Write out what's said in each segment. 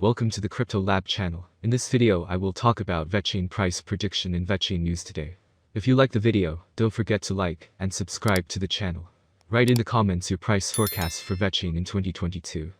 Welcome to the Crypto Lab channel. In this video I will talk about Vechain price prediction and Vechain news today. If you like the video, don't forget to like and subscribe to the channel. Write in the comments your price forecast for Vechain in 2022.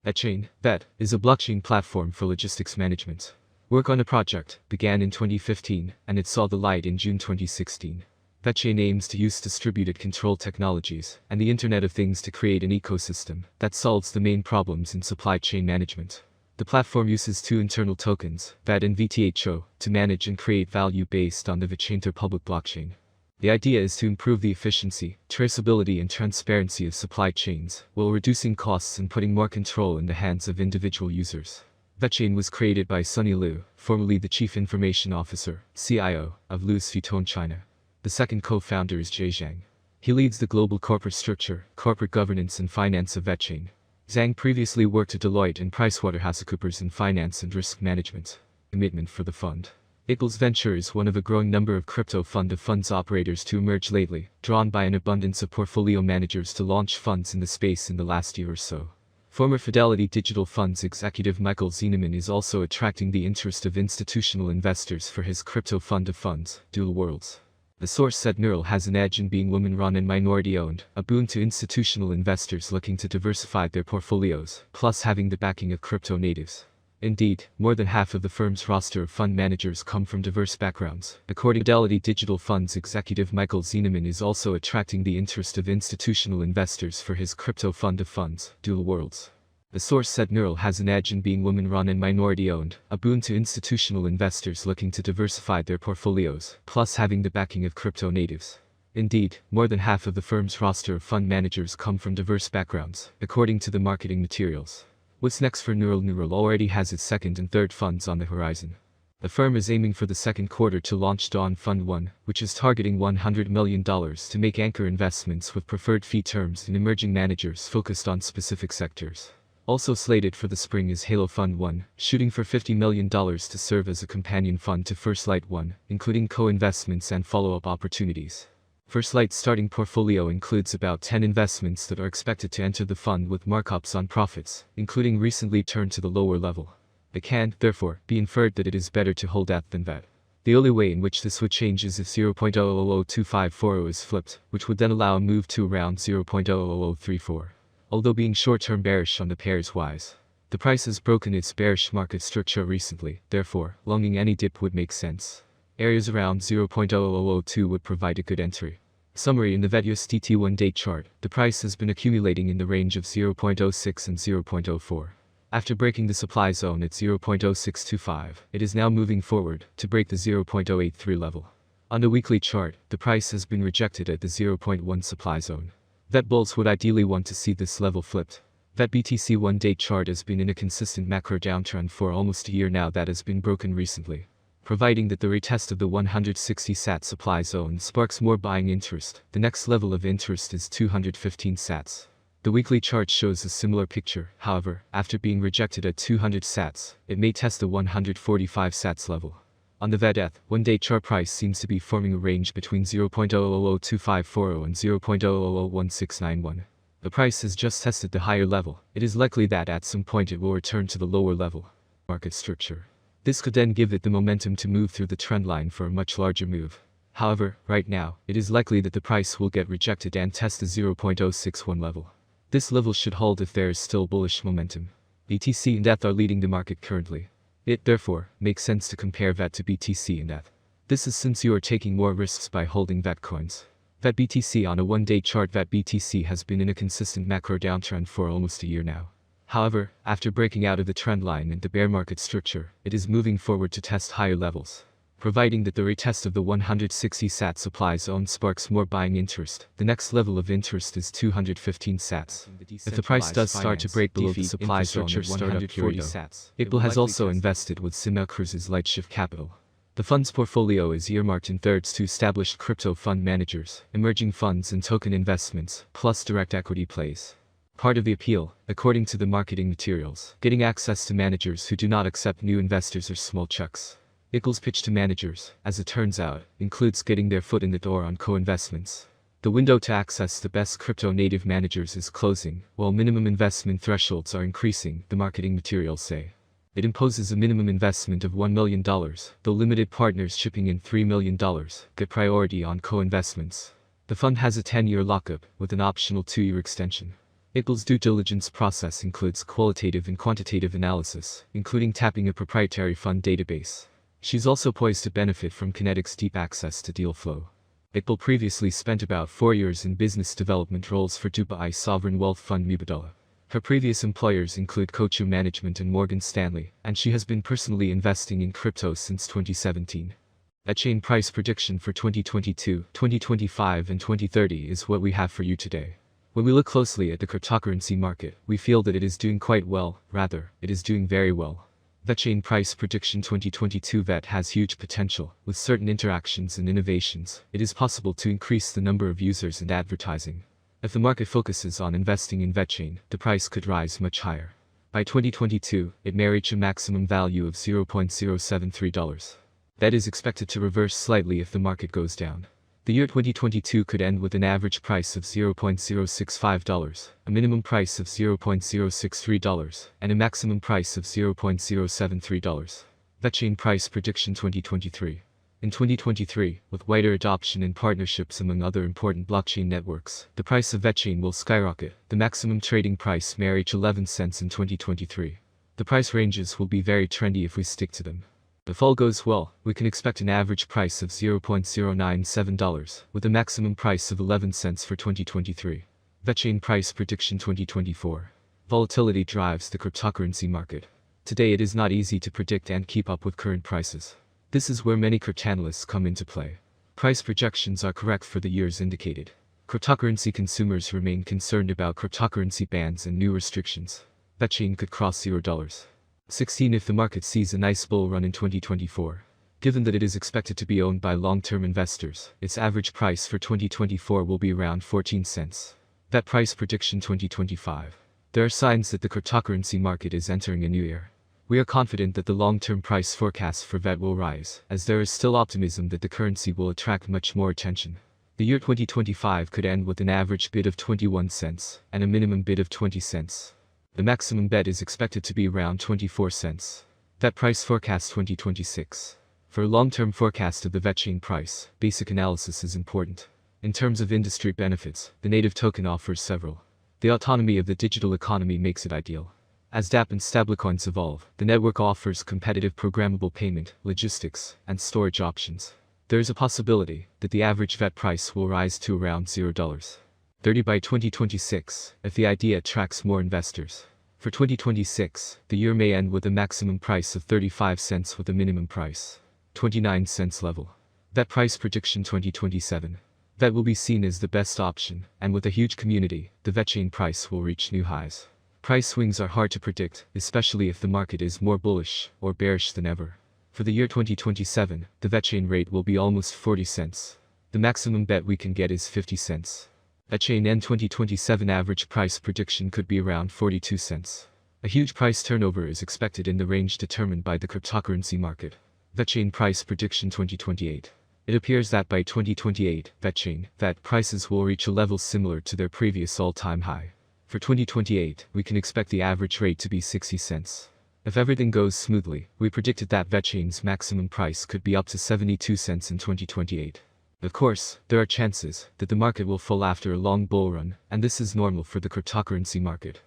Vechain Vet is a blockchain platform for logistics management. Work on the project began in 2015 and it saw the light in June 2016. Vechain aims to use distributed control technologies and the Internet of Things to create an ecosystem that solves the main problems in supply chain management. The platform uses two internal tokens, VET and VTHO, to manage and create value based on the Vechain public blockchain. The idea is to improve the efficiency, traceability and transparency of supply chains, while reducing costs and putting more control in the hands of individual users. Vechain was created by Sunny Liu, formerly the Chief Information Officer, CIO, of Louis Vuitton China. The second co-founder is Jay Zhang. He leads the global corporate structure, corporate governance and finance of Vechain. Zhang previously worked at Deloitte and PricewaterhouseCoopers in finance and risk management. Commitment for the fund. Equals Venture is one of a growing number of crypto fund of funds operators to emerge lately, drawn by an abundance of portfolio managers to launch funds in the space in the last year or so. Former Fidelity Digital Funds executive Michael Zienemann is also attracting the interest of institutional investors for his crypto fund of funds, Dual Worlds. The source said Neural has an edge in being women-run and minority-owned, a boon to institutional investors looking to diversify their portfolios, plus having the backing of crypto natives. Indeed, more than half of the firm's roster of fund managers come from diverse backgrounds. According to Fidelity Digital Funds executive Michael Zienemann is also attracting the interest of institutional investors for his crypto fund of funds, Dual Worlds. The source said Neural has an edge in being women-run and minority-owned, a boon to institutional investors looking to diversify their portfolios, plus having the backing of crypto natives. Indeed, more than half of the firm's roster of fund managers come from diverse backgrounds, according to the marketing materials. What's next for Neural? Neural already has its second and third funds on the horizon. The firm is aiming for the second quarter to launch Dawn Fund 1, which is targeting $100 million to make anchor investments with preferred fee terms in emerging managers focused on specific sectors. Also slated for the spring is Halo Fund 1, shooting for $50 million to serve as a companion fund to First Light 1, including co-investments and follow-up opportunities. First Light's starting portfolio includes about 10 investments that are expected to enter the fund with markups on profits, including recently turned to the lower level. It can, therefore, be inferred that it is better to hold ETH than VET. The only way in which this would change is if 0.0002540 is flipped, which would then allow a move to around 0.00034. Although being short-term bearish on the pair is wise. The price has broken its bearish market structure recently, therefore, longing any dip would make sense. Areas around 0.0002 would provide a good entry. Summary: in the VET-USDT one-day chart, the price has been accumulating in the range of 0.06 and 0.04. After breaking the supply zone at 0.0625, it is now moving forward to break the 0.083 level. On the weekly chart, the price has been rejected at the 0.1 supply zone. VET bulls would ideally want to see this level flipped. VET BTC one-day chart has been in a consistent macro downtrend for almost a year now that has been broken recently. Providing that the retest of the 160 sat supply zone sparks more buying interest, the next level of interest is 215 sats. The weekly chart shows a similar picture, however, after being rejected at 200 sats, it may test the 145 sats level. On the VET-ETH, one-day chart price seems to be forming a range between 0.0002540 and 0.0001691. The price has just tested the higher level. It is likely that at some point it will return to the lower level. Market structure. This could then give it the momentum to move through the trend line for a much larger move. However, right now, it is likely that the price will get rejected and test the 0.061 level. This level should hold if there is still bullish momentum. BTC and ETH are leading the market currently. It, therefore, makes sense to compare VET to BTC and ETH. This is since you are taking more risks by holding VET coins. VET BTC on a one-day chart. VET BTC has been in a consistent macro downtrend for almost a year now. However, after breaking out of the trend line and the bear market structure, it is moving forward to test higher levels. Providing that the retest of the 160 sat supply zone sparks more buying interest, the next level of interest is 215 sats. If the price does start to break below the supply zone at 140 sats, April has also invested with Simel Cruz's Lightshift Capital. The fund's portfolio is earmarked in thirds to established crypto fund managers, emerging funds and token investments, plus direct equity plays. Part of the appeal, according to the marketing materials, getting access to managers who do not accept new investors or small checks. Ickle's pitch to managers, as it turns out, includes getting their foot in the door on co-investments. The window to access the best crypto-native managers is closing, while minimum investment thresholds are increasing, the marketing materials say. It imposes a minimum investment of $1 million, though limited partners chipping in $3 million get priority on co-investments. The fund has a 10-year lockup with an optional 2-year extension. April's due diligence process includes qualitative and quantitative analysis, including tapping a proprietary fund database. She's also poised to benefit from Kinetic's deep access to deal flow. April previously spent about 4 years in business development roles for Dubai sovereign wealth fund Mubadala. Her previous employers include Kochu Management and Morgan Stanley, and she has been personally investing in crypto since 2017. Vechain price prediction for 2022, 2025 and 2030 is what we have for you today. When we look closely at the cryptocurrency market, we feel that it is doing quite well, rather, it is doing very well. Vechain price prediction 2022 Vet has huge potential. With certain interactions and innovations, it is possible to increase the number of users and advertising. If the market focuses on investing in Vechain, the price could rise much higher. By 2022, it may reach a maximum value of $0.073. That is expected to reverse slightly if the market goes down. The year 2022 could end with an average price of $0.065, a minimum price of $0.063, and a maximum price of $0.073. Vechain price prediction 2023. In 2023, with wider adoption and partnerships among other important blockchain networks, the price of Vechain will skyrocket. The maximum trading price may reach 11 cents in 2023. The price ranges will be very trendy if we stick to them. If all goes well, we can expect an average price of $0.097, with a maximum price of 11 cents for 2023. Vechain price prediction 2024. Volatility drives the cryptocurrency market. Today it is not easy to predict and keep up with current prices. This is where many cryptanalysts come into play. Price projections are correct for the years indicated. Cryptocurrency consumers remain concerned about cryptocurrency bans and new restrictions. Vechain could cross $0.16 if the market sees a nice bull run in 2024. Given that it is expected to be owned by long-term investors, its average price for 2024 will be around 14 cents. Vet price prediction 2025. There are signs that the cryptocurrency market is entering a new era. We are confident that the long-term price forecast for Vet will rise, as there is still optimism that the currency will attract much more attention. The year 2025 could end with an average bid of 21 cents and a minimum bid of 20 cents. The maximum bet is expected to be around 24 cents. Vet price forecast 2026. For a long-term forecast of the Vechain price, basic analysis is important. In terms of industry benefits, the native token offers several. The autonomy of the digital economy makes it ideal. As dApp and stablecoins evolve, the network offers competitive programmable payment, logistics, and storage options. There is a possibility that the average Vet price will rise to around $0.30 by 2026, if the idea attracts more investors. For 2026, the year may end with a maximum price of 35 cents with a minimum price 29 cents level. Vet price prediction 2027. Vet will be seen as the best option, and with a huge community, the Vechain price will reach new highs. Price swings are hard to predict, especially if the market is more bullish or bearish than ever. For the year 2027, the Vechain rate will be almost 40 cents. The maximum bet we can get is 50 cents. Vechain end 2027 average price prediction could be around 42 cents. A huge price turnover is expected in the range determined by the cryptocurrency market. Vechain price prediction 2028. It appears that by 2028, Vechain Vet prices will reach a level similar to their previous all-time high. For 2028, we can expect the average rate to be 60 cents. If everything goes smoothly, we predicted that Vechain's maximum price could be up to 72 cents in 2028. Of course, there are chances that the market will fall after a long bull run, and this is normal for the cryptocurrency market.